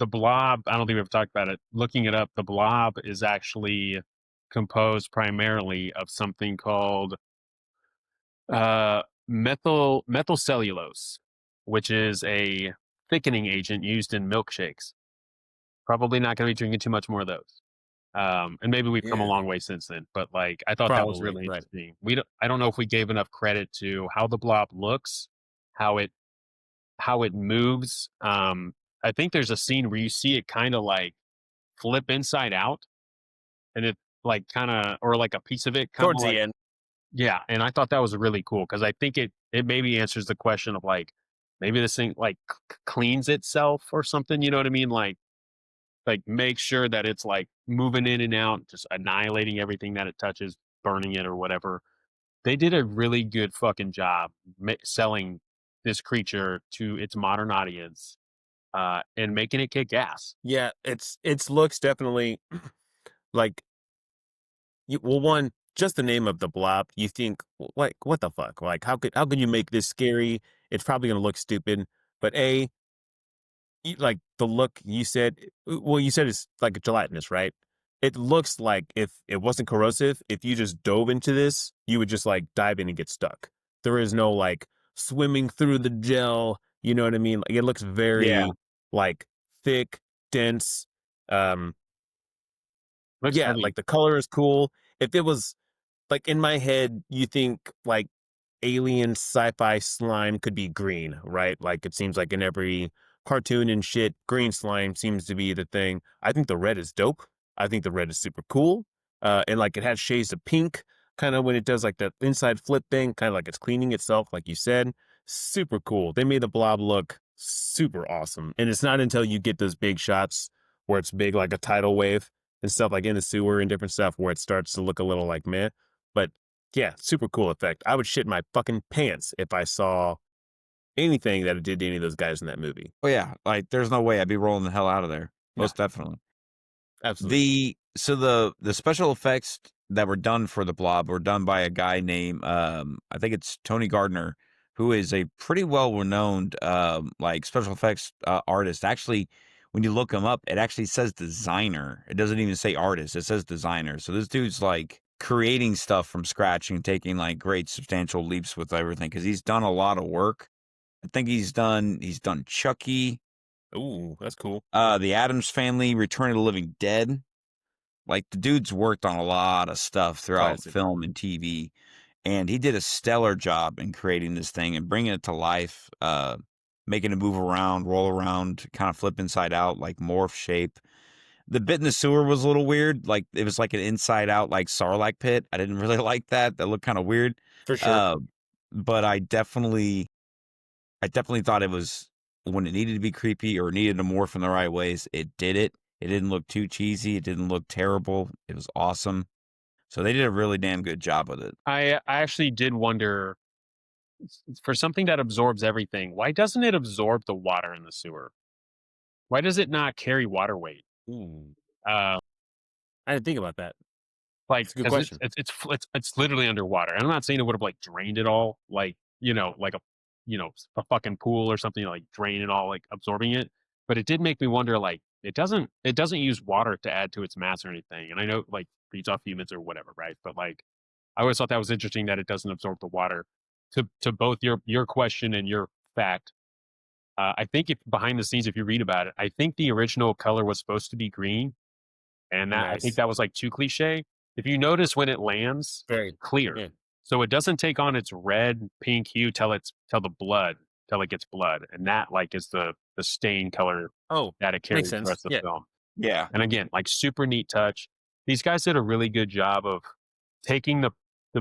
the Blob, I don't think we've talked about it. Looking it up, the Blob is actually composed primarily of something called methyl cellulose, which is a thickening agent used in milkshakes. Probably not going to be drinking too much more of those. And maybe we've come a Yeah, long way since then, but like I thought that was probably really right. interesting. I don't know if we gave enough credit to how the Blob looks, how it how it moves. I think there's a scene where you see it kind of like flip inside out, and it like kind of or like a piece of it kind of Towards the like end. yeah. And I thought that was really cool because I think it maybe answers the question of like maybe this thing like cleans itself or something. You know what I mean? Like make sure that it's like moving in and out, just annihilating everything that it touches, burning it or whatever. They did a really good fucking job selling this creature to its modern audience and making it kick ass. Yeah, it's looks definitely like well, one, just the name of the blob, you think like what the fuck? Like how could you make this scary? It's probably gonna look stupid. But like the look you said, well, you said it's like a gelatinous, right? It looks like if it wasn't corrosive, if you just dove into this, you would just like dive in and get stuck. There is no like swimming through the gel. You know what I mean? Like it looks Yeah, very like thick, dense. Um, looks yeah, heavy. like the color is cool. If it was like in my head, you think like alien sci-fi slime could be green, right? Like it seems like in every cartoon and shit, green slime seems to be the thing. I think the red is dope. I think the red is super cool. And like it has shades of pink, kind of when it does like the inside flip thing, kind of like it's cleaning itself, like you said. Super cool. They made the blob look super awesome. And it's not until you get those big shots where it's big like a tidal wave and stuff like in the sewer and different stuff where it starts to look a little like meh. But yeah, super cool effect. I would shit my fucking pants if I saw anything that it did to any of those guys in that movie. Oh yeah, like there's no way I'd be rolling the hell out of there. No, Most definitely. absolutely. The special effects that were done for the Blob were done by a guy named I think it's Tony Gardner, who is a pretty well renowned like special effects artist. Actually, when you look him up, it actually says designer. It doesn't even say artist. It says designer. So this dude's like creating stuff from scratch and taking like great substantial leaps with everything because he's done a lot of work. I think he's done Chucky, Ooh, that's cool. the Addams Family, Return of the Living Dead. Like the dude's worked on a lot of stuff throughout Classic. film and TV, and he did a stellar job in creating this thing and bringing it to life, making it move around, roll around, kind of flip inside out, like morph shape. The bit in the sewer was a little weird. Like it was like an inside out, like Sarlacc pit. I didn't really like that. That looked kind of weird. For sure. Uh, but I definitely thought it was when it needed to be creepy or needed to morph in the right ways. It did it. It didn't look too cheesy. It didn't look terrible. It was awesome. So they did a really damn good job with it. I actually did wonder for something that absorbs everything, why doesn't it absorb the water in the sewer? Why does it not carry water weight? Ooh, Uh, I didn't think about that. like It's a good because question. it's literally underwater. And I'm not saying it would have like drained it all, like like a a fucking pool or something like drain it all, like absorbing it. But it did make me wonder, like it doesn't use water to add to its mass or anything. And I know like feeds off humans or whatever, right? But like I always thought that was interesting that it doesn't absorb the water. To both your question and your fact, I think if behind the scenes, if you read about it, I think the original color was supposed to be green, and that I think Nice. that was like too cliche. If you notice when it lands, Very. clear, Yeah. so it doesn't take on its red pink hue till it gets blood, and that like is the stain color Oh, that it makes carries the sense. rest of Yeah. the film. Yeah. And again, like super neat touch. These guys did a really good job of taking the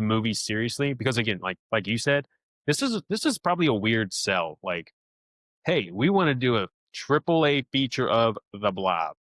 movie seriously because again, like you said, this is probably a weird sell. Like, hey, we want to do a triple A feature of the Blob.